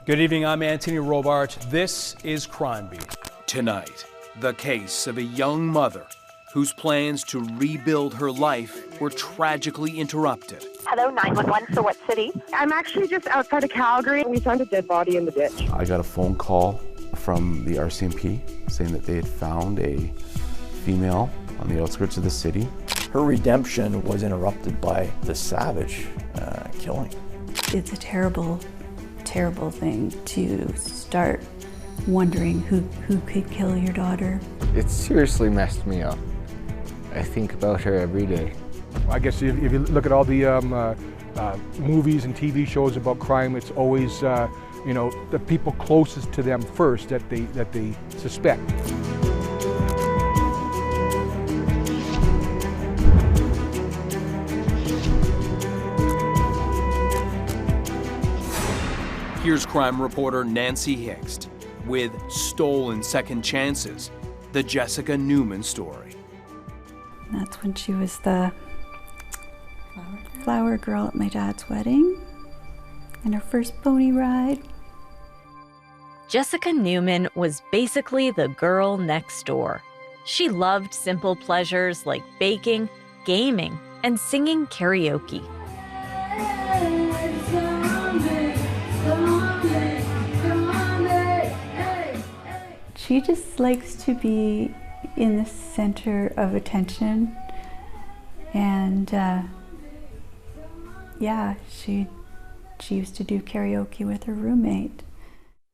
Good evening, I'm Anthony Robart. This is Crime Beat. Tonight, the case of a young mother whose plans to rebuild her life were tragically interrupted. Hello, 911, so what city? I'm actually just outside of Calgary. We found a dead body in the ditch. I got a phone call from the RCMP saying that they had found a female on the outskirts of the city. Her redemption was interrupted by the savage killing. It's a terrible, terrible thing to start wondering who could kill your daughter. It seriously messed me up. I think about her every day. I guess if you look at all the movies and TV shows about crime, it's always the people closest to them first that they suspect. Here's crime reporter Nancy Hixt with Stolen Second Chances, the Jessica Newman story. That's when she was the flower girl at my dad's wedding and her first pony ride. Jessica Newman was basically the girl next door. She loved simple pleasures like baking, gaming, and singing karaoke. She just likes to be in the center of attention, and she used to do karaoke with her roommate.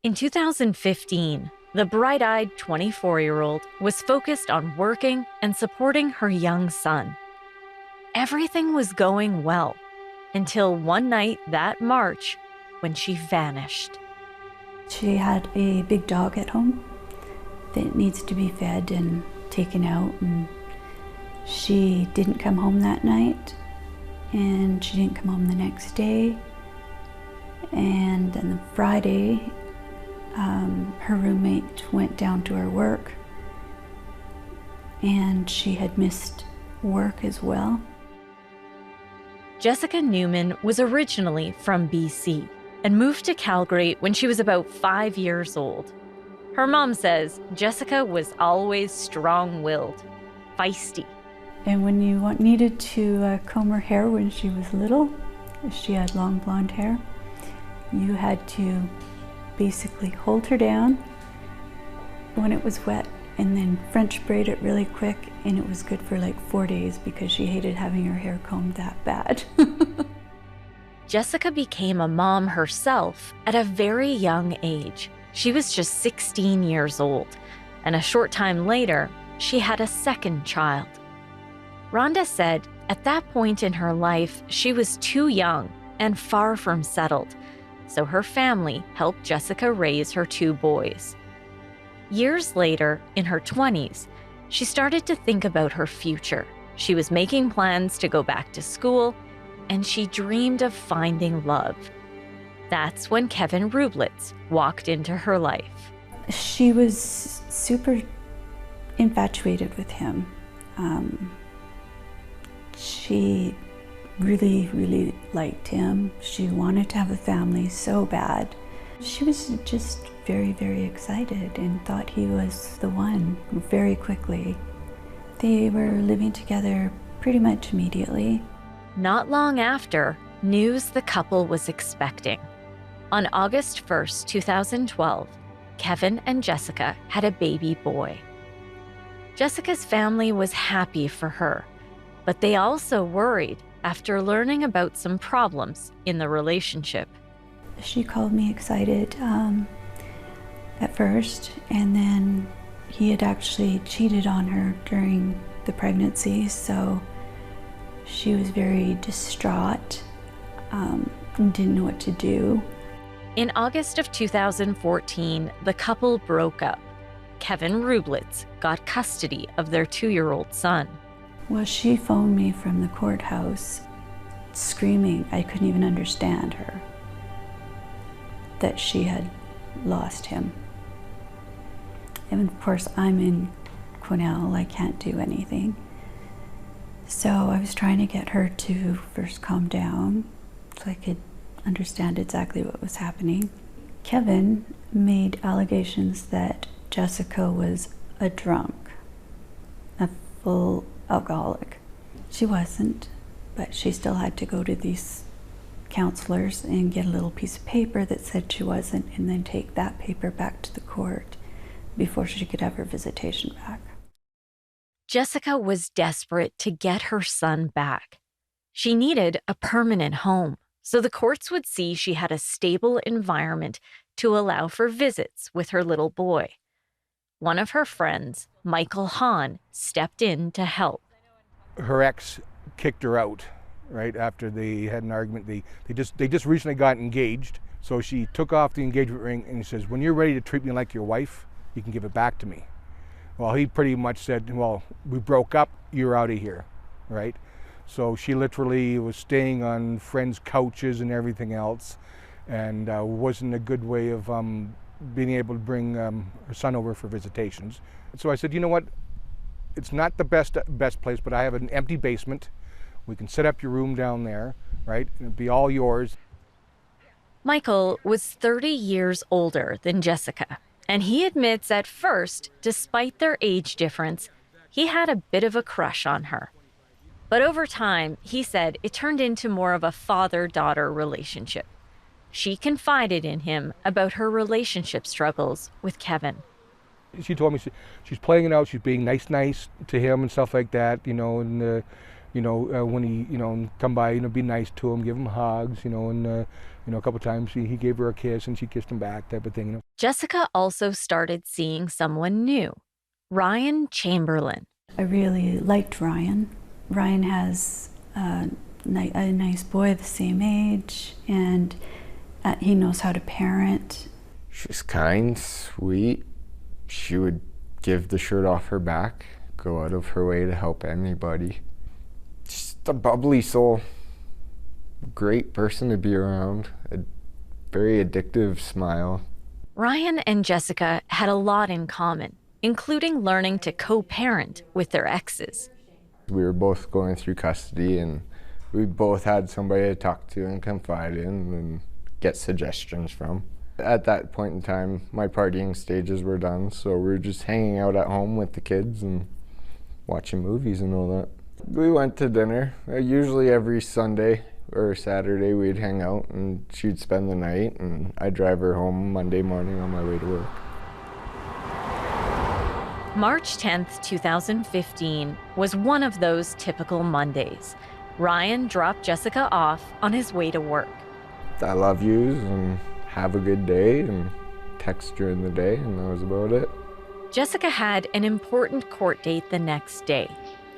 In 2015, the bright-eyed 24-year-old was focused on working and supporting her young son. Everything was going well until one night that March when she vanished. She had a big dog at home that needs to be fed and taken out, and she didn't come home that night, and she didn't come home the next day. And then the Friday, her roommate went down to her work, and she had missed work as well. Jessica Newman was originally from BC and moved to Calgary when she was about 5 years old. Her mom says Jessica was always strong-willed, feisty. And when you needed to comb her hair when she was little, she had long blonde hair, you had to basically hold her down when it was wet and then French braid it really quick, and it was good for like 4 days because she hated having her hair combed that bad. Jessica became a mom herself at a very young age. She was just 16 years old, and a short time later, she had a second child. Rhonda said at that point in her life, she was too young and far from settled, so her family helped Jessica raise her 2 boys. Years later, in her 20s, she started to think about her future. She was making plans to go back to school, and she dreamed of finding love. That's when Kevin Rublitz walked into her life. She was super infatuated with him. She really, really liked him. She wanted to have a family so bad. She was just very, very excited and thought he was the one very quickly. They were living together pretty much immediately. Not long after, news the couple was expecting. On August 1st, 2012, Kevin and Jessica had a baby boy. Jessica's family was happy for her, but they also worried after learning about some problems in the relationship. She called me excited at first, and then he had actually cheated on her during the pregnancy, so she was very distraught and didn't know what to do. In August of 2014, the couple broke up. Kevin Rublitz got custody of their 2-year-old son. Well, she phoned me from the courthouse screaming. I couldn't even understand her, that she had lost him. And of course, I'm in Quesnel, I can't do anything. So I was trying to get her to first calm down so I could understand exactly what was happening. Kevin made allegations that Jessica was a drunk, a full alcoholic. She wasn't, but she still had to go to these counselors and get a little piece of paper that said she wasn't, and then take that paper back to the court before she could have her visitation back. Jessica was desperate to get her son back. She needed a permanent home, so the courts would see she had a stable environment to allow for visits with her little boy. One of her friends, Michael Hahn, stepped in to help. Her ex kicked her out, right, after they had an argument. They just recently got engaged, so she took off the engagement ring and he says, when you're ready to treat me like your wife, you can give it back to me. Well, he pretty much said, well, we broke up, you're out of here, right? So she literally was staying on friends' couches and everything else, and wasn't a good way of being able to bring her son over for visitations. So I said, you know what, it's not the best place, but I have an empty basement. We can set up your room down there, right? It'll be all yours. Michael was 30 years older than Jessica, and he admits at first, despite their age difference, he had a bit of a crush on her. But over time, he said it turned into more of a father-daughter relationship. She confided in him about her relationship struggles with Kevin. She told me she's playing it out, she's being nice to him and stuff like that, you know, and when he, come by, be nice to him, give him hugs, and a couple times he gave her a kiss and she kissed him back, type of thing. Jessica also started seeing someone new, Ryan Chamberlain. I really liked Ryan. Ryan has a nice boy the same age, and he knows how to parent. She's kind, sweet. She would give the shirt off her back, go out of her way to help anybody. Just a bubbly soul. Great person to be around. A very addictive smile. Ryan and Jessica had a lot in common, including learning to co-parent with their exes. We were both going through custody, and we both had somebody to talk to and confide in and get suggestions from. At that point in time, my partying stages were done, so we were just hanging out at home with the kids and watching movies and all that. We went to dinner. Usually every Sunday or Saturday we'd hang out, and she'd spend the night, and I'd drive her home Monday morning on my way to work. March 10th, 2015 was one of those typical Mondays. Ryan dropped Jessica off on his way to work. I love yous and have a good day, and text during the day, and that was about it. Jessica had an important court date the next day,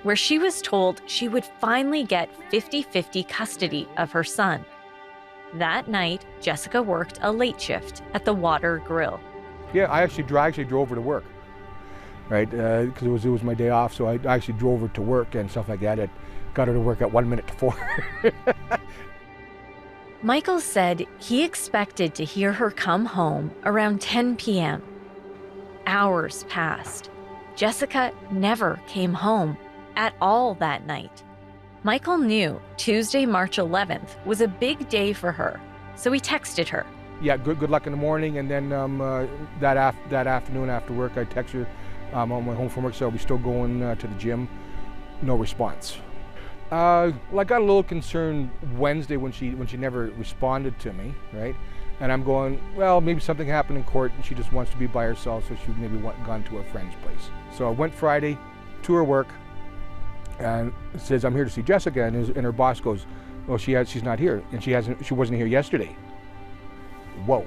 where she was told she would finally get 50-50 custody of her son. That night, Jessica worked a late shift at the Water Grill. Yeah, I actually drove her to work, right? Because it was my day off, so I actually drove her to work and stuff like that. I got her to work at 1 minute to 4. Michael said he expected to hear her come home around 10 p.m. Hours passed. Jessica never came home at all that night. Michael knew Tuesday, March 11th was a big day for her, so he texted her. Yeah, good luck in the morning, and then that afternoon after work, I text her on my way home from work, so I'll be still going to the gym. No response. Well, I got a little concerned Wednesday when she never responded to me, right? And I'm going, well, maybe something happened in court and she just wants to be by herself, so she maybe gone to her friend's place. So I went Friday to her work, and it says, I'm here to see Jessica, and her boss goes, well, she's not here, and she wasn't here yesterday. Whoa.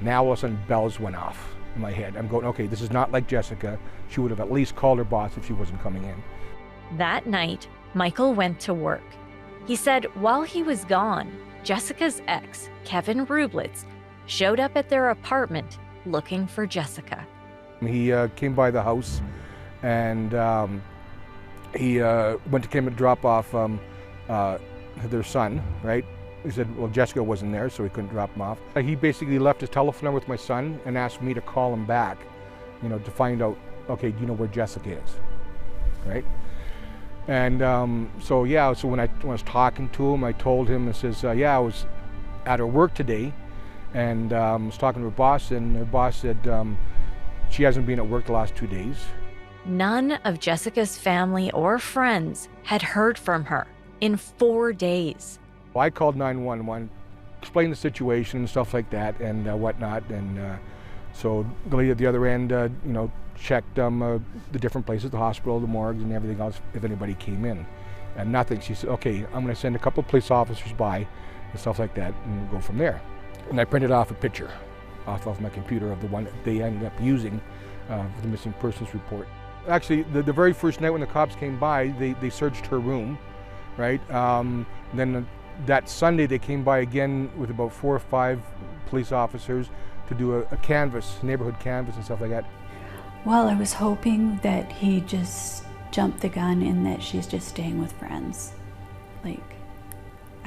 Now all of a sudden bells went off in my head. I'm going, okay, this is not like Jessica. She would have at least called her boss if she wasn't coming in. That night, Michael went to work. He said while he was gone, Jessica's ex, Kevin Rublitz, showed up at their apartment looking for Jessica. He came by the house, and he came to drop off their son, right? He said, well, Jessica wasn't there, so he couldn't drop him off. He basically left his telephone number with my son and asked me to call him back, to find out, okay, do you know where Jessica is, right? And so when I was talking to him, I told him, I says, yeah, I was at her work today, And I was talking to her boss, and her boss said she hasn't been at work the last 2 days. None of Jessica's family or friends had heard from her in 4 days. Well, I called 911, explained the situation and stuff like that and whatnot. And so the lady at the other end, checked the different places, the hospital, the morgues, and everything else, if anybody came in. And nothing. She said, okay, I'm going to send a couple of police officers by and stuff like that and go from there. And I printed off a picture off of my computer of the one that they ended up using for the missing persons report. Actually, the very first night when the cops came by, they searched her room, right? Then that Sunday they came by again with about 4 or 5 police officers to do a canvas, neighborhood canvas and stuff like that. Well, I was hoping that he just jumped the gun and that she's just staying with friends. Like,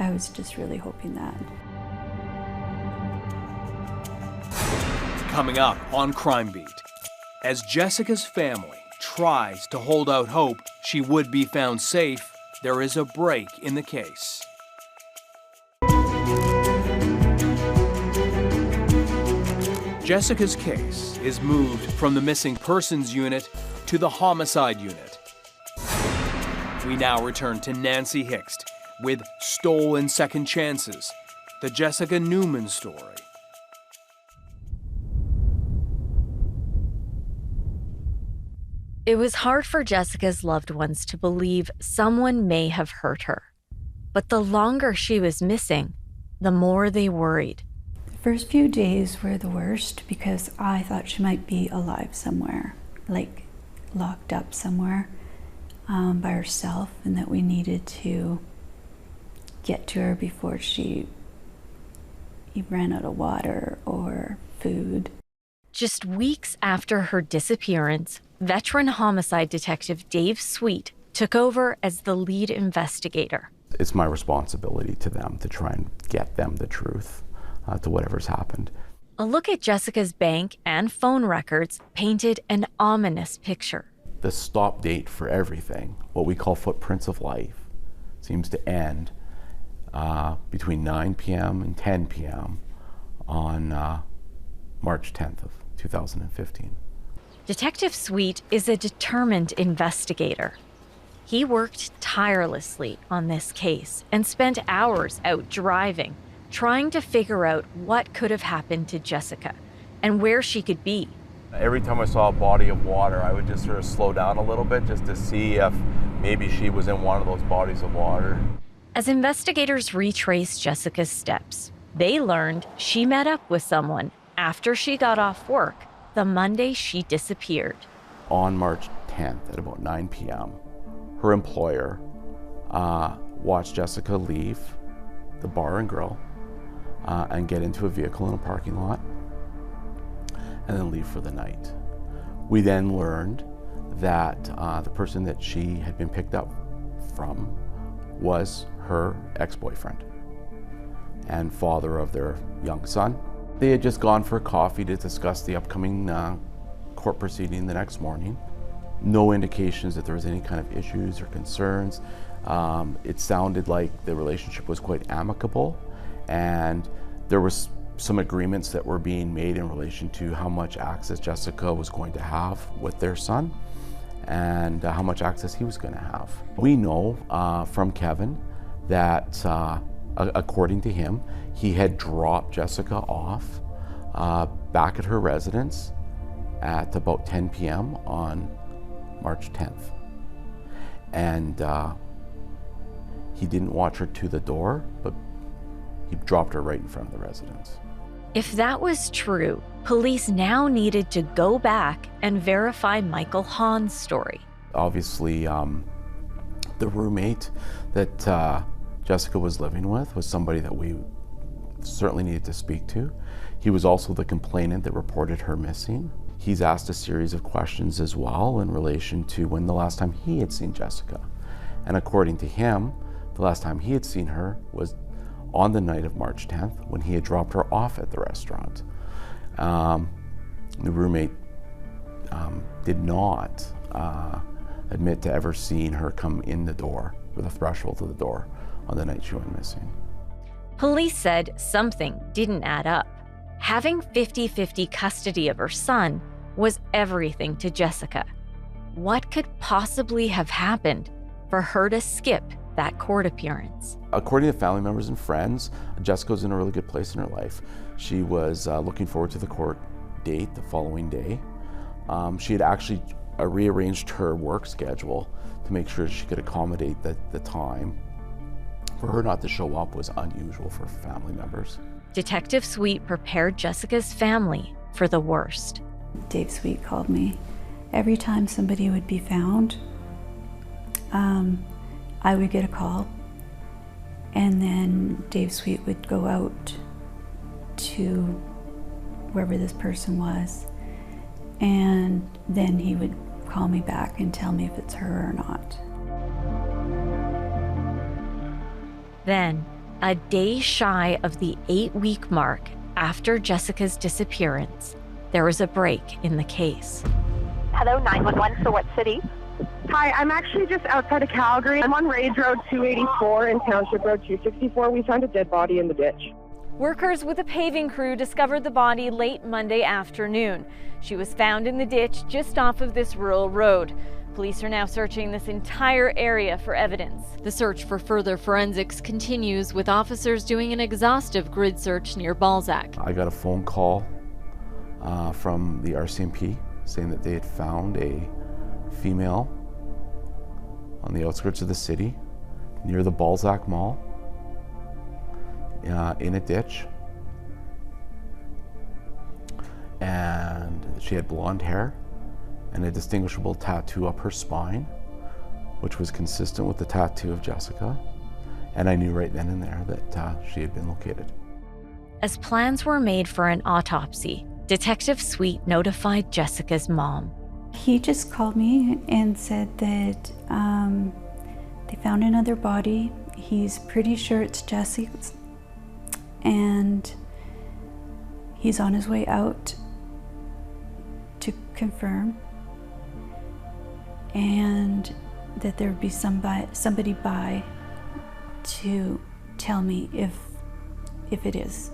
I was just really hoping that. Coming up on Crime Beat, as Jessica's family tries to hold out hope she would be found safe, there is a break in the case. Jessica's case is moved from the missing persons unit to the homicide unit. We now return to Nancy Hixt with Stolen Second Chances, the Jessica Newman story. It was hard for Jessica's loved ones to believe someone may have hurt her. But the longer she was missing, the more they worried. The first few days were the worst because I thought she might be alive somewhere, like locked up somewhere by herself, and that we needed to get to her before she ran out of water or food. Just weeks after her disappearance, veteran homicide detective Dave Sweet took over as the lead investigator. It's my responsibility to them to try and get them the truth to whatever's happened. A look at Jessica's bank and phone records painted an ominous picture. The stop date for everything, what we call footprints of life, seems to end between 9 p.m. and 10 p.m. on March 10th of 2015. Detective Sweet is a determined investigator. He worked tirelessly on this case and spent hours out driving, trying to figure out what could have happened to Jessica and where she could be. Every time I saw a body of water, I would just sort of slow down a little bit just to see if maybe she was in one of those bodies of water. As investigators retraced Jessica's steps, they learned she met up with someone after she got off work the Monday she disappeared. On March 10th at about 9 p.m., her employer watched Jessica leave the bar and grill and get into a vehicle in a parking lot and then leave for the night. We then learned that the person that she had been picked up from was her ex-boyfriend and father of their young son. They had just gone for coffee to discuss the upcoming court proceeding the next morning. No indications that there was any kind of issues or concerns. It sounded like the relationship was quite amicable, and there was some agreements that were being made in relation to how much access Jessica was going to have with their son and how much access he was going to have. We know from Kevin that according to him, he had dropped Jessica off back at her residence at about 10 p.m. on March 10th. And he didn't watch her to the door, but he dropped her right in front of the residence. If that was true, police now needed to go back and verify Michael Hahn's story. Obviously, the roommate that Jessica was living with was somebody that we certainly needed to speak to. He was also the complainant that reported her missing. He's asked a series of questions as well in relation to when the last time he had seen Jessica. And according to him, the last time he had seen her was on the night of March 10th when he had dropped her off at the restaurant. The roommate did not admit to ever seeing her come in the door, or the threshold of the door, on the night she went missing. Police said something didn't add up. Having 50-50 custody of her son was everything to Jessica. What could possibly have happened for her to skip that court appearance? According to family members and friends, Jessica was in a really good place in her life. She was looking forward to the court date the following day. She had actually rearranged her work schedule to make sure she could accommodate the time. For her not to show up was unusual for family members. Detective Sweet prepared Jessica's family for the worst. Dave Sweet called me. Every time somebody would be found, I would get a call, and then Dave Sweet would go out to wherever this person was, and then he would call me back and tell me if it's her or not. Then, a day shy of the 8-week mark after Jessica's disappearance, there was a break in the case. Hello, 911, so what city? Hi, I'm actually just outside of Calgary. I'm on Rage Road 284 and Township Road 264. We found a dead body in the ditch. Workers with a paving crew discovered the body late Monday afternoon. She was found in the ditch just off of this rural road. Police are now searching this entire area for evidence. The search for further forensics continues, with officers doing an exhaustive grid search near Balzac. I got a phone call from the RCMP saying that they had found a female on the outskirts of the city near the Balzac Mall in a ditch, and she had blonde hair and a distinguishable tattoo up her spine, which was consistent with the tattoo of Jessica, and I knew right then and there that she had been located. As plans were made for an autopsy, Detective Sweet notified Jessica's mom. He just called me and said that they found another body. He's pretty sure it's Jessica's, and he's on his way out to confirm, and that there would be somebody by to tell me if it is.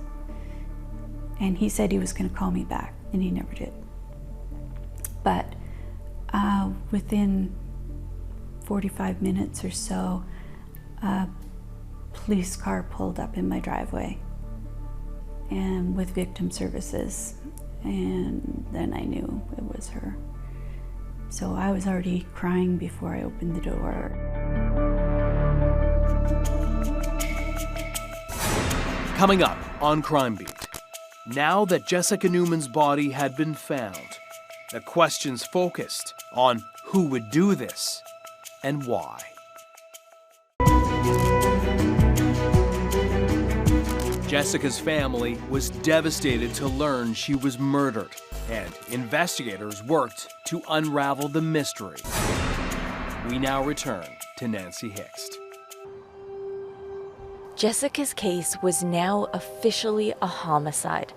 And he said he was going to call me back, and he never did. But within 45 minutes or so, a police car pulled up in my driveway, and with victim services, and then I knew it was her. So I was already crying before I opened the door. Coming up on Crime Beat. Now that Jessica Newman's body had been found, the questions focused on who would do this and why. Jessica's family was devastated to learn she was murdered, and investigators worked to unravel the mystery. We now return to Nancy Hixt. Jessica's case was now officially a homicide,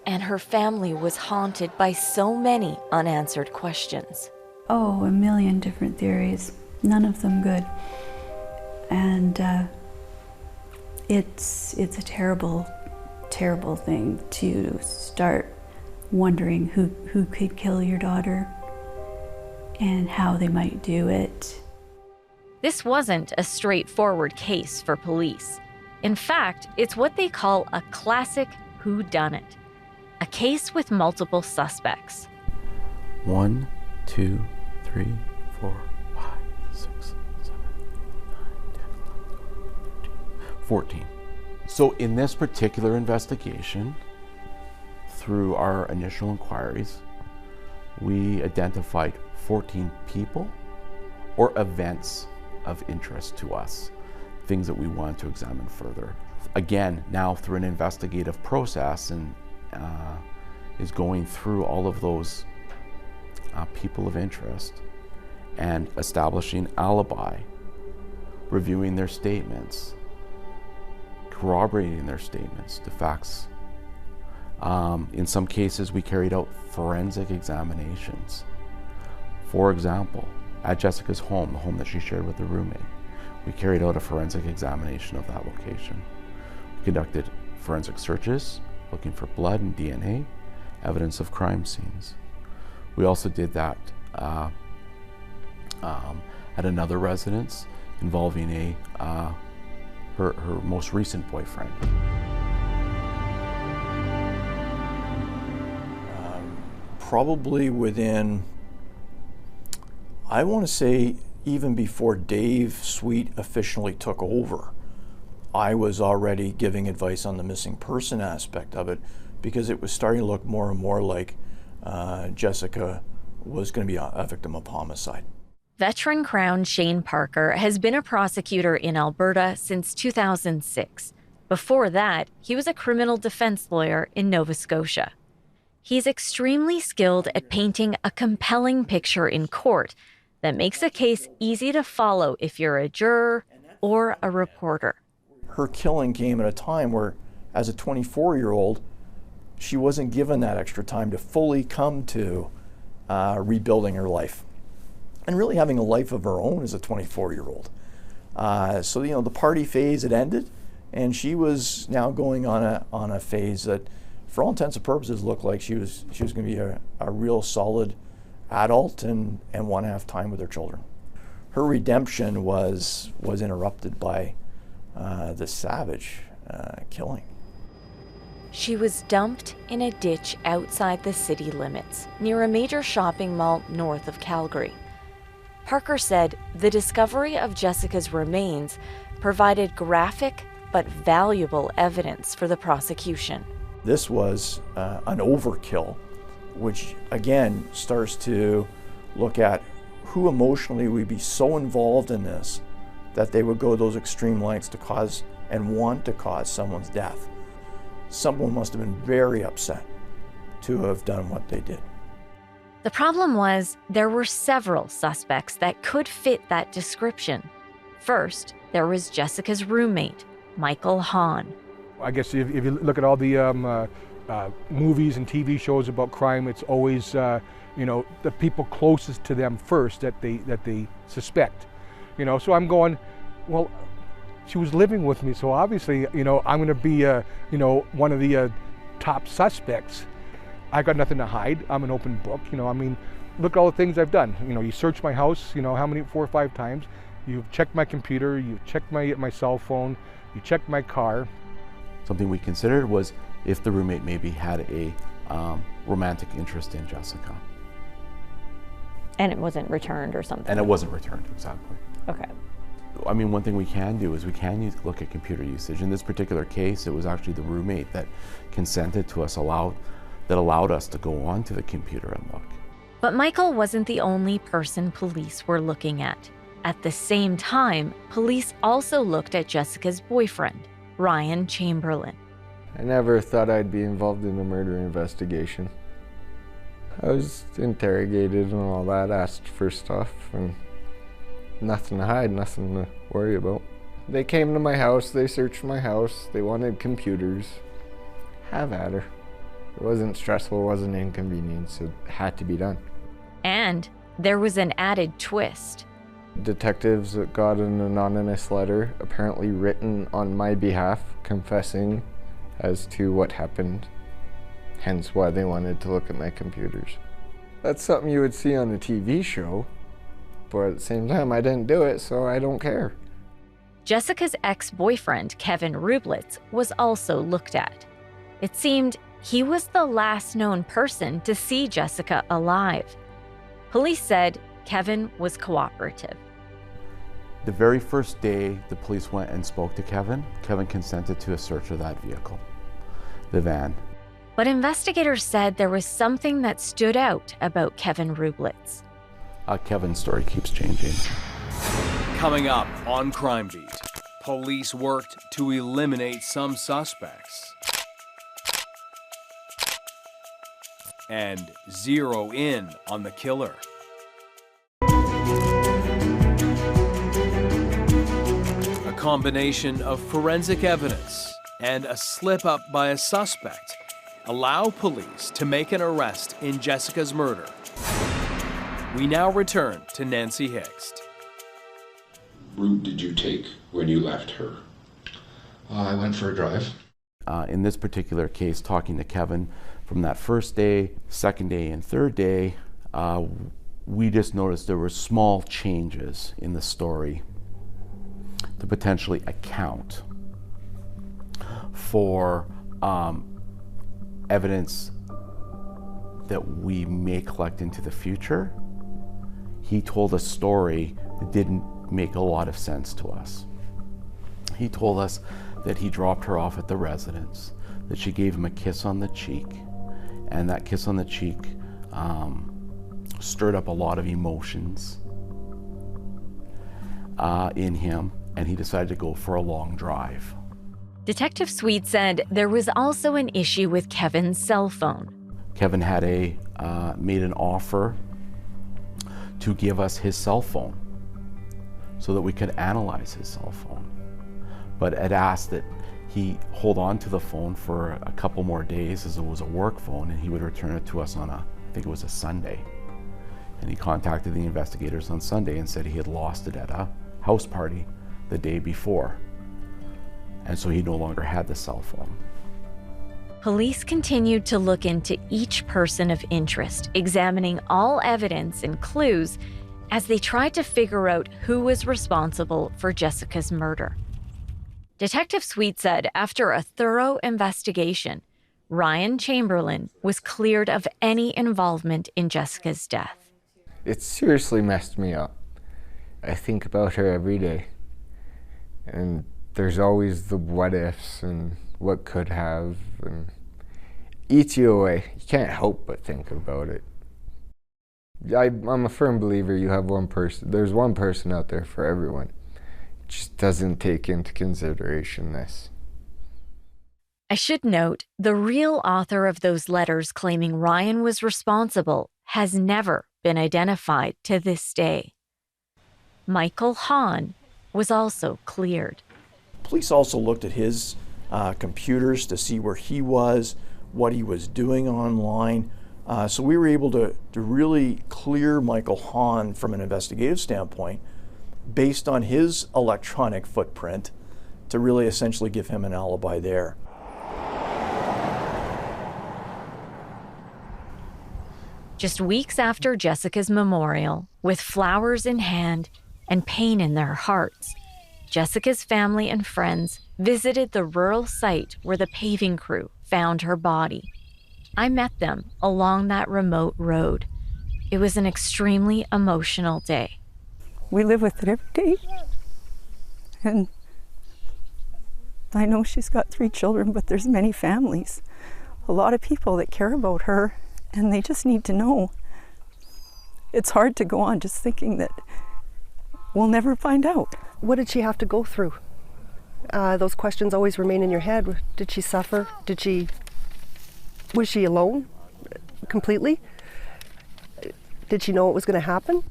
and her family was haunted by so many unanswered questions. Oh, a million different theories, none of them good. And it's a terrible, terrible thing to start wondering who could kill your daughter and how they might do it. This wasn't a straightforward case for police. In fact, it's what they call a classic whodunit, a case with multiple suspects. 1, 2, 3, 4, 5, 6, 7, 8, 9, 10, 11, 12, 13, 14. So in this particular investigation, through our initial inquiries, we identified 14 people or events of interest to us, things that we wanted to examine further. Again, now through an investigative process, and is going through all of those people of interest and establishing alibi, reviewing their statements, corroborating their statements to facts. In some cases, we carried out forensic examinations. For example, at Jessica's home, the home that she shared with her roommate, we carried out a forensic examination of that location. We conducted forensic searches, looking for blood and DNA, evidence of crime scenes. We also did that at another residence involving her most recent boyfriend. Probably within, I want to say, even before Dave Sweet officially took over, I was already giving advice on the missing person aspect of it, because it was starting to look more and more like Jessica was going to be a victim of homicide. Veteran Crown Shane Parker has been a prosecutor in Alberta since 2006. Before that, he was a criminal defense lawyer in Nova Scotia. He's extremely skilled at painting a compelling picture in court that makes a case easy to follow if you're a juror or a reporter. Her killing came at a time where, as a 24-year-old, she wasn't given that extra time to fully come to rebuilding her life and really having a life of her own as a 24-year-old. So, you know, the party phase had ended, and she was now going on a phase that, for all intents and purposes, looked like she was going to be a real solid adult and want to have time with her children. Her redemption was interrupted by the savage killing. She was dumped in a ditch outside the city limits, near a major shopping mall north of Calgary. Parker said the discovery of Jessica's remains provided graphic but valuable evidence for the prosecution. This was an overkill, which again starts to look at who emotionally would be so involved in this that they would go those extreme lengths to cause and want to cause someone's death. Someone must have been very upset to have done what they did. The problem was there were several suspects that could fit that description. First, there was Jessica's roommate, Michael Hahn. I guess if you look at all the movies and TV shows about crime, it's always you know, the people closest to them first that they suspect. You know, so I'm going, well, she was living with me, so obviously, you know, I'm going to be you know, one of the top suspects. I got nothing to hide. I'm an open book. You know, I mean, look at all the things I've done. You know, you search my house, you know, how many, 4 or 5 times. You've checked my computer, you've checked my cell phone, you checked my car. Something we considered was if the roommate maybe had a romantic interest in Jessica. And it wasn't returned or something? And it wasn't returned, exactly. Okay. I mean, one thing we can do is we can look at computer usage. In this particular case, it was actually the roommate that consented to us, that allowed us to go onto the computer and look. But Michael wasn't the only person police were looking at. At the same time, police also looked at Jessica's boyfriend, Ryan Chamberlain. I never thought I'd be involved in a murder investigation. I was interrogated and all that, asked for stuff, and nothing to hide, nothing to worry about. They came to my house, they searched my house, they wanted computers. Have at her. It wasn't stressful, it wasn't inconvenience, it had to be done. And there was an added twist. Detectives got an anonymous letter, apparently written on my behalf, confessing as to what happened, hence why they wanted to look at my computers. That's something you would see on a TV show, but at the same time, I didn't do it, so I don't care. Jessica's ex-boyfriend, Kevin Rublitz, was also looked at. It seemed he was the last known person to see Jessica alive. Police said Kevin was cooperative. The very first day the police went and spoke to Kevin, Kevin consented to a search of that vehicle, the van. But investigators said there was something that stood out about Kevin Rublitz. Kevin's story keeps changing. Coming up on Crime Beat, police worked to eliminate some suspects and zero in on the killer. A combination of forensic evidence and a slip-up by a suspect allow police to make an arrest in Jessica's murder. We now return to Nancy Hixt. Route did you take when you left her? I went for a drive. in this particular case, talking to Kevin from that first day, second day, and third day, we just noticed there were small changes in the story to potentially account for evidence that we may collect into the future. He told a story that didn't make a lot of sense to us. He told us that he dropped her off at the residence, that she gave him a kiss on the cheek, and that kiss on the cheek stirred up a lot of emotions in him, and he decided to go for a long drive. Detective Sweet said there was also an issue with Kevin's cell phone. Kevin had made an offer to give us his cell phone so that we could analyze his cell phone, but had asked that he hold on to the phone for a couple more days as it was a work phone, and he would return it to us on I think it was a Sunday. And he contacted the investigators on Sunday and said he had lost it at a house party the day before, and so he no longer had the cell phone. Police continued to look into each person of interest, examining all evidence and clues as they tried to figure out who was responsible for Jessica's murder. Detective Sweet said after a thorough investigation, Ryan Chamberlain was cleared of any involvement in Jessica's death. It seriously messed me up. I think about her every day, and there's always the what ifs and what could have, and eats you away. You can't help but think about it. I'm a firm believer you have one person, there's one person out there for everyone. It just doesn't take into consideration this. I should note, the real author of those letters claiming Ryan was responsible has never been identified to this day. Michael Hahn was also cleared. Police also looked at his computers to see where he was, what he was doing online. So we were able to really clear Michael Hahn from an investigative standpoint based on his electronic footprint to really essentially give him an alibi there. Just weeks after Jessica's memorial, with flowers in hand and pain in their hearts, Jessica's family and friends visited the rural site where the paving crew found her body. I met them along that remote road. It was an extremely emotional day. We live with it every day. And I know she's got 3 children, but there's many families, a lot of people that care about her, and they just need to know. It's hard to go on just thinking that we'll never find out. What did she have to go through? Those questions always remain in your head. Did she suffer? Was she alone completely? Did she know what was going to happen?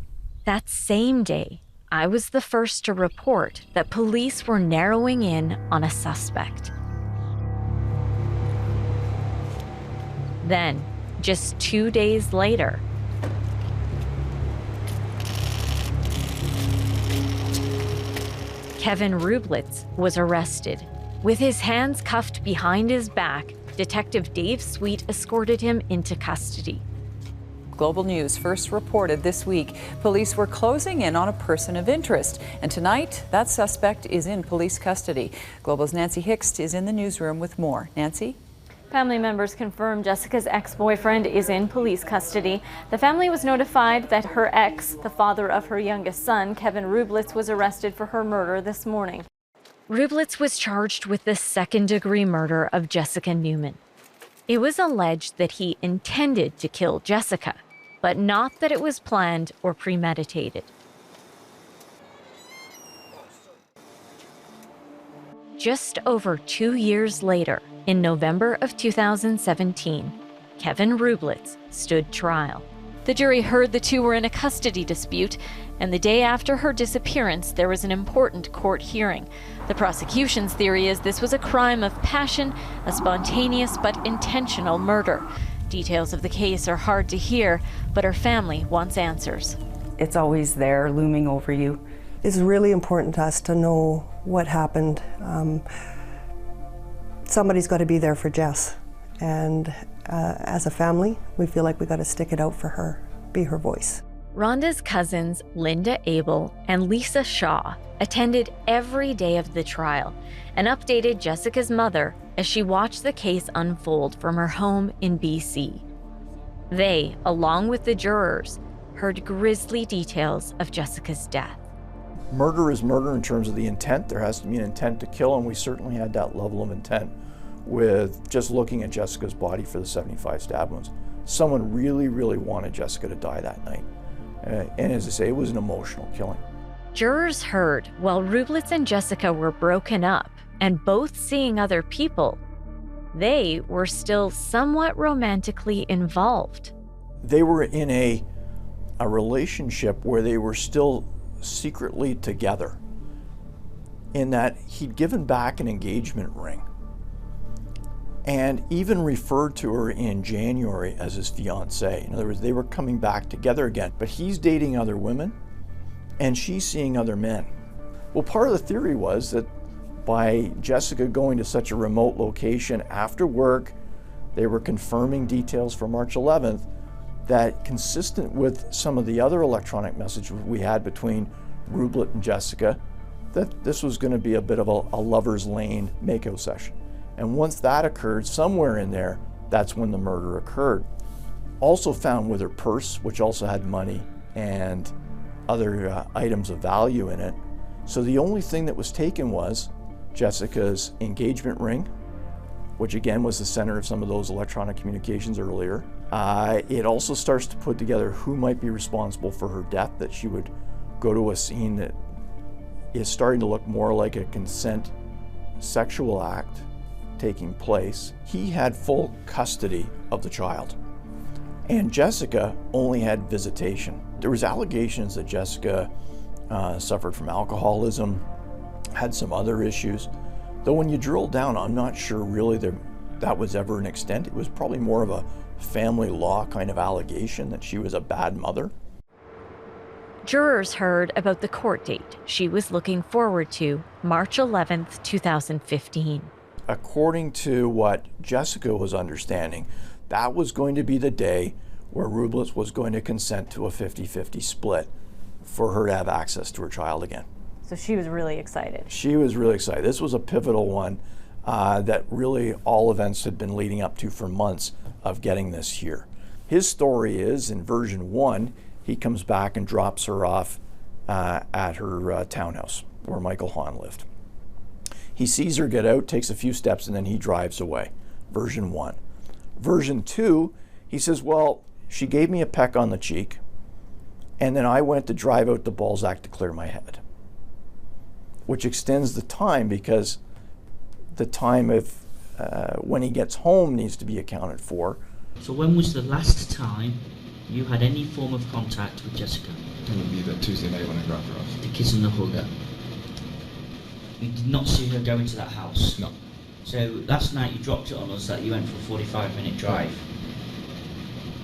That same day, I was the first to report that police were narrowing in on a suspect. Then, just 2 days later, Kevin Rublitz was arrested. With his hands cuffed behind his back, Detective Dave Sweet escorted him into custody. Global News first reported this week police were closing in on a person of interest. And tonight, that suspect is in police custody. Global's Nancy Hixt is in the newsroom with more. Nancy? Family members confirm Jessica's ex-boyfriend is in police custody. The family was notified that her ex, the father of her youngest son, Kevin Rublitz, was arrested for her murder this morning. Rublitz was charged with the second-degree murder of Jessica Newman. It was alleged that he intended to kill Jessica, but not that it was planned or premeditated. Just over 2 years later, in November of 2017, Kevin Rublitz stood trial. The jury heard the two were in a custody dispute, and the day after her disappearance, there was an important court hearing. The prosecution's theory is this was a crime of passion, a spontaneous but intentional murder. Details of the case are hard to hear, but her family wants answers. It's always there, looming over you. It's really important to us to know what happened. somebody's got to be there for Jess. And as a family, we feel like we got to stick it out for her, be her voice. Rhonda's cousins, Linda Abel and Lisa Shaw, attended every day of the trial and updated Jessica's mother as she watched the case unfold from her home in BC. They, along with the jurors, heard grisly details of Jessica's death. Murder is murder in terms of the intent. There has to be an intent to kill, and we certainly had that level of intent with just looking at Jessica's body for the 75 stab wounds. Someone really, really wanted Jessica to die that night. And as I say, it was an emotional killing. Jurors heard while Rublitz and Jessica were broken up and both seeing other people, they were still somewhat romantically involved. They were in a relationship where they were still secretly together, in that he'd given back an engagement ring and even referred to her in January as his fiancée. In other words, they were coming back together again, but he's dating other women and she's seeing other men. Well, part of the theory was that by Jessica going to such a remote location after work, they were confirming details for March 11th that, consistent with some of the other electronic messages we had between Rublitz and Jessica, that this was going to be a bit of a lover's lane makeout session. And once that occurred, somewhere in there, that's when the murder occurred. Also found with her purse, which also had money and other items of value in it. So the only thing that was taken was Jessica's engagement ring, which again was the center of some of those electronic communications earlier. It also starts to put together who might be responsible for her death, that she would go to a scene that is starting to look more like a consent sexual act taking place. He had full custody of the child, and Jessica only had visitation. There was allegations that Jessica suffered from alcoholism, had some other issues, though when you drill down, I'm not sure really that was ever an extent. It was probably more of a family law kind of allegation that she was a bad mother. Jurors heard about the court date she was looking forward to, March 11th, 2015. According to what Jessica was understanding, that was going to be the day where Rublitz was going to consent to a 50-50 split for her to have access to her child again. So she was really excited. She was really excited. This was a pivotal one that really all events had been leading up to for months of getting this here. His story is, in version 1, he comes back and drops her off at her townhouse where Michael Hahn lived. He sees her get out, takes a few steps, and then he drives away. Version 1. Version 2, he says, well, she gave me a peck on the cheek, and then I went to drive out to Balzac to clear my head, which extends the time because the time of when he gets home needs to be accounted for. So when was the last time you had any form of contact with Jessica? It would be that Tuesday night when I dropped her off. The kiss and the hug. You did not see her go into that house? No. So last night you dropped it on us that you went for a 45-minute drive.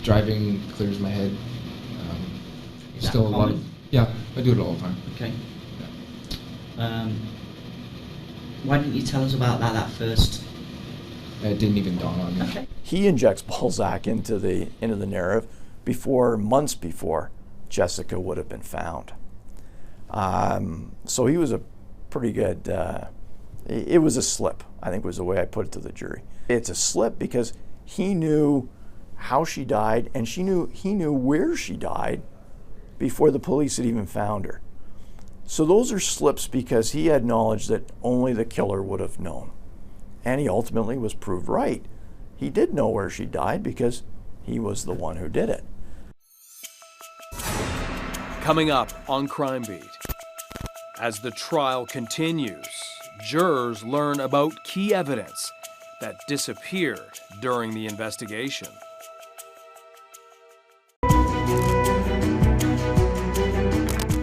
Driving clears my head. Is Still that a lot common? of, yeah, I do it all the time. Okay. Yeah. Why didn't you tell us about that first? It didn't even dawn on me. Okay. He injects Balzac into the narrative months before Jessica would have been found. So he was a pretty good, it was a slip, I think was the way I put it to the jury. It's a slip because he knew how she died, and he knew where she died before the police had even found her. So those are slips because he had knowledge that only the killer would have known. And he ultimately was proved right. He did know where she died because he was the one who did it. Coming up on Crime Beat. As the trial continues, jurors learn about key evidence that disappeared during the investigation.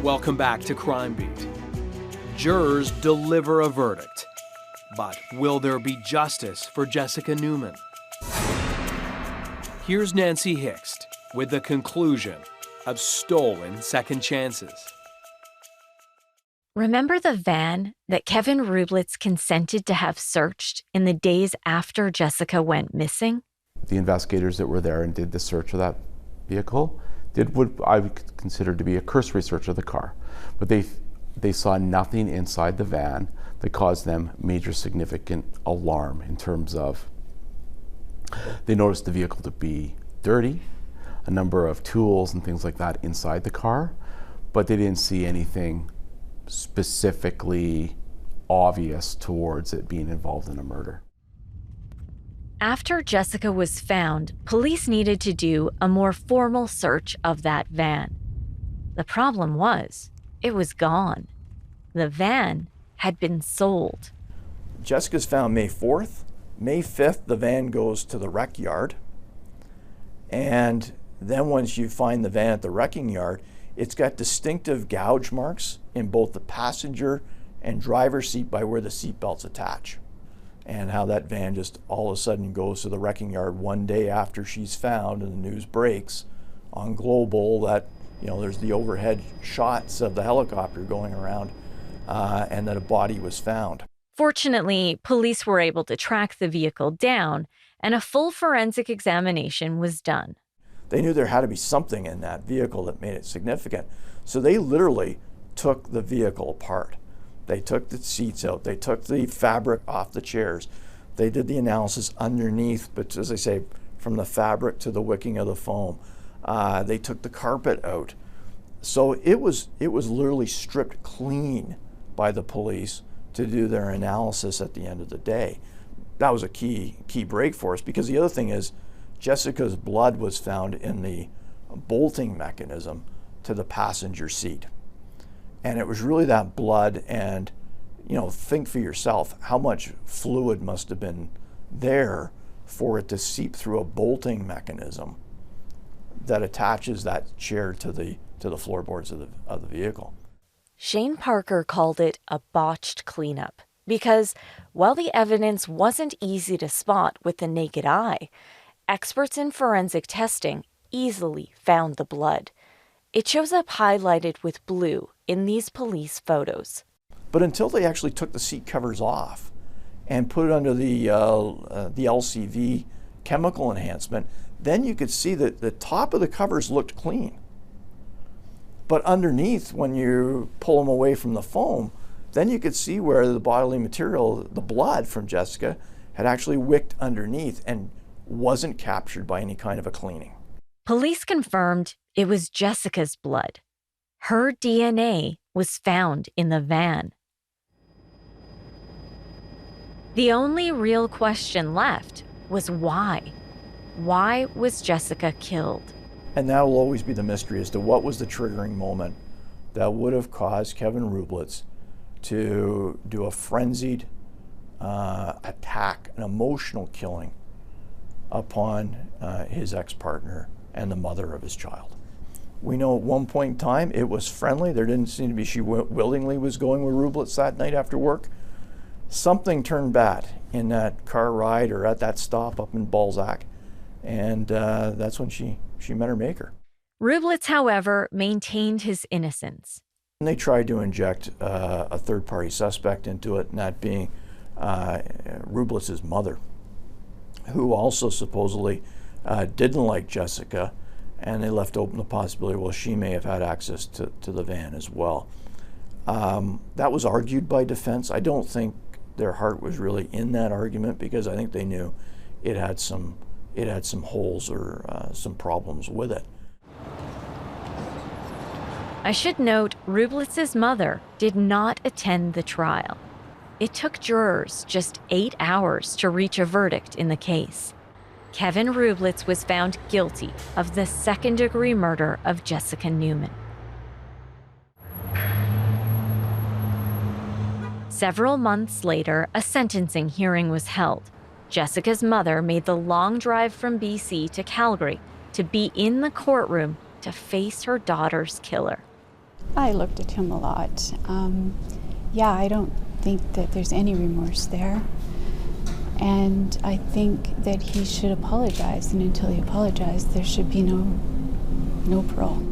Welcome back to Crime Beat. Jurors deliver a verdict, but will there be justice for Jessica Newman? Here's Nancy Hixt with the conclusion of Stolen Second Chances. Remember the van that Kevin Rublitz consented to have searched in the days after Jessica went missing? The investigators that were there and did the search of that vehicle did what I would consider to be a cursory search of the car. But they saw nothing inside the van that caused them major significant alarm in terms of, they noticed the vehicle to be dirty, a number of tools and things like that inside the car, but they didn't see anything specifically obvious towards it being involved in a murder. After Jessica was found, police needed to do a more formal search of that van. The problem was, it was gone. The van had been sold. Jessica's found May 4th. May 5th, the van goes to the wreck yard. And then once you find the van at the wrecking yard, it's got distinctive gouge marks in both the passenger and driver's seat by where the seat belts attach. And how that van just all of a sudden goes to the wrecking yard one day after she's found, and the news breaks on Global that, you know, there's the overhead shots of the helicopter going around and that a body was found. Fortunately, police were able to track the vehicle down, and a full forensic examination was done. They knew there had to be something in that vehicle that made it significant. So they literally took the vehicle apart. They took the seats out, they took the fabric off the chairs. They did the analysis underneath, but as I say, from the fabric to the wicking of the foam. They took the carpet out. So it was literally stripped clean by the police to do their analysis at the end of the day. That was a key break for us, because the other thing is Jessica's blood was found in the bolting mechanism to the passenger seat. And it was really that blood, and, you know, think for yourself how much fluid must have been there for it to seep through a bolting mechanism that attaches that chair to the floorboards of the vehicle. Shane Parker called it a botched cleanup because while the evidence wasn't easy to spot with the naked eye, experts in forensic testing easily found the blood. It shows up highlighted with blue in these police photos. But until they actually took the seat covers off and put it under the LCV chemical enhancement, then you could see that the top of the covers looked clean. But underneath, when you pull them away from the foam, then you could see where the bodily material, the blood from Jessica, had actually wicked underneath and wasn't captured by any kind of a cleaning. Police confirmed it was Jessica's blood. Her DNA was found in the van. The only real question left was why. Why was Jessica killed? And that will always be the mystery as to what was the triggering moment that would have caused Kevin Rublitz to do a frenzied attack, an emotional killing upon his ex-partner and the mother of his child. We know at one point in time it was friendly. There didn't seem to be, she willingly was going with Rublitz that night after work. Something turned bad in that car ride or at that stop up in Balzac, and that's when she met her maker. Rublitz, however, maintained his innocence. And they tried to inject a third-party suspect into it, and that being Rublitz's mother, who also supposedly didn't like Jessica, and they left open the possibility, well, she may have had access to the van as well. That was argued by defense. I don't think their heart was really in that argument, because I think they knew it had some holes or some problems with it. I should note Rublitz's mother did not attend the trial. It took jurors just 8 hours to reach a verdict in the case. Kevin Rublitz was found guilty of the second-degree murder of Jessica Newman. Several months later, a sentencing hearing was held. Jessica's mother made the long drive from BC to Calgary to be in the courtroom to face her daughter's killer. I looked at him a lot. I don't think that there's any remorse there. And I think that he should apologize, and until he apologized, there should be no parole.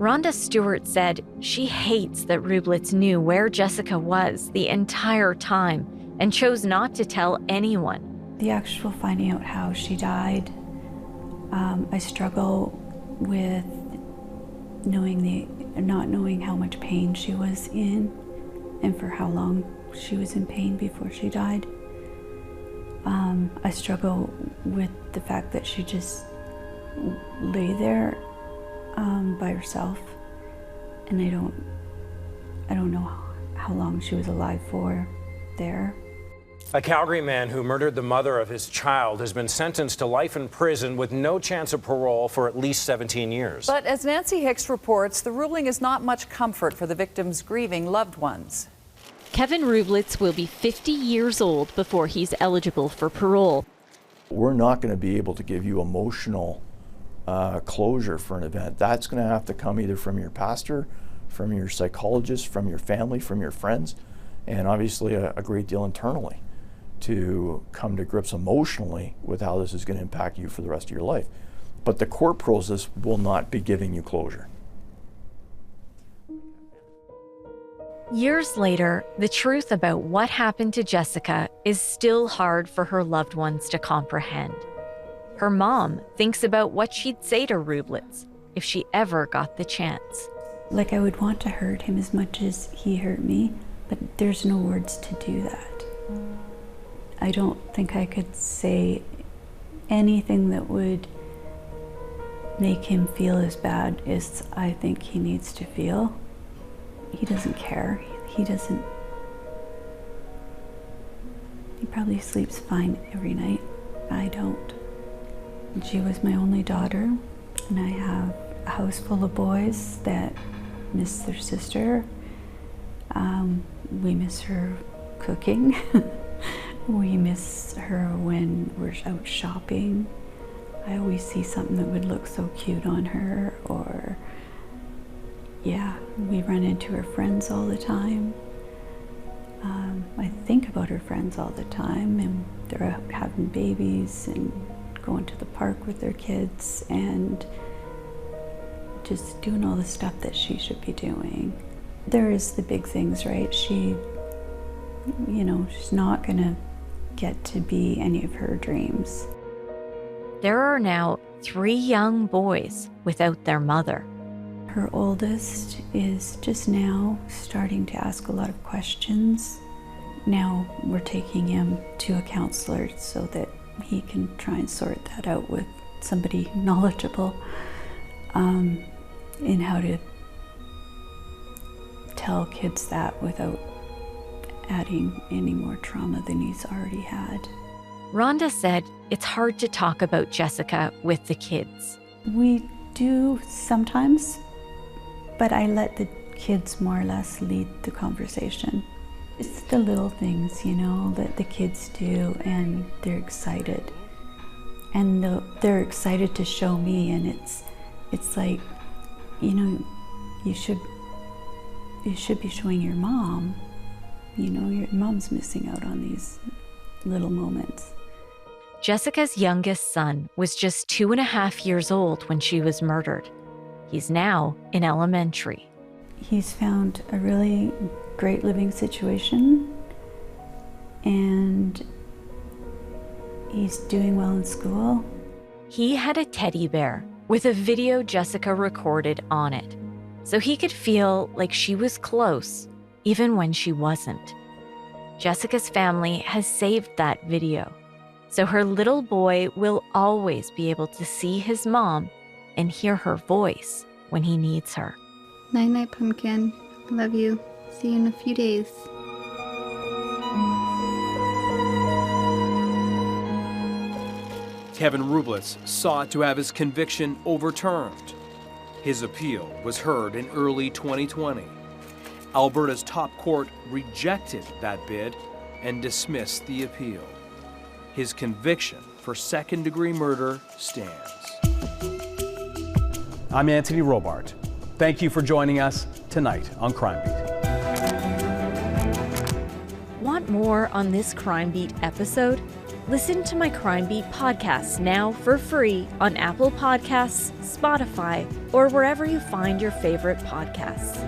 Rhonda Stewart said she hates that Rublitz knew where Jessica was the entire time and chose not to tell anyone. The actual finding out how she died, I struggle with not knowing how much pain she was in and for how long she was in pain before she died. I struggle with the fact that she just lay there by herself, and I don't know how long she was alive for there. A Calgary man who murdered the mother of his child has been sentenced to life in prison with no chance of parole for at least 17 years. But as Nancy Hicks reports, the ruling is not much comfort for the victim's grieving loved ones. Kevin Rublitz will be 50 years old before he's eligible for parole. We're not going to be able to give you emotional closure for an event. That's going to have to come either from your pastor, from your psychologist, from your family, from your friends, and obviously a great deal internally to come to grips emotionally with how this is going to impact you for the rest of your life. But the court process will not be giving you closure. Years later, the truth about what happened to Jessica is still hard for her loved ones to comprehend. Her mom thinks about what she'd say to Rublitz if she ever got the chance. Like, I would want to hurt him as much as he hurt me, but there's no words to do that. I don't think I could say anything that would make him feel as bad as I think he needs to feel. He doesn't care. He probably sleeps fine every night. I don't. And she was my only daughter, and I have a house full of boys that miss their sister. We miss her cooking. We miss her when we're out shopping. I always see something that would look so cute on her, or yeah, we run into her friends all the time. I think about her friends all the time, and they're out having babies and going to the park with their kids and just doing all the stuff that she should be doing. There is the big things, right? She's not gonna get to be any of her dreams. There are now 3 young boys without their mother. Her oldest is just now starting to ask a lot of questions. Now we're taking him to a counselor so that he can try and sort that out with somebody knowledgeable in how to tell kids that without adding any more trauma than he's already had. Rhonda said it's hard to talk about Jessica with the kids. We do sometimes, but I let the kids more or less lead the conversation. It's the little things, that the kids do, and they're excited. And they're excited to show me, and it's like, you should be showing your mom. Your mom's missing out on these little moments. Jessica's youngest son was just 2.5 years old when she was murdered. He's now in elementary. He's found a really great living situation, and he's doing well in school. He had a teddy bear with a video Jessica recorded on it, so he could feel like she was close even when she wasn't. Jessica's family has saved that video, so her little boy will always be able to see his mom and hear her voice when he needs her. Night night, Pumpkin. Love you. See you in a few days. Kevin Rublitz sought to have his conviction overturned. His appeal was heard in early 2020. Alberta's top court rejected that bid and dismissed the appeal. His conviction for second-degree murder stands. I'm Anthony Robart. Thank you for joining us tonight on Crime Beat. Want more on this Crime Beat episode? Listen to my Crime Beat podcast now for free on Apple Podcasts, Spotify, or wherever you find your favorite podcasts.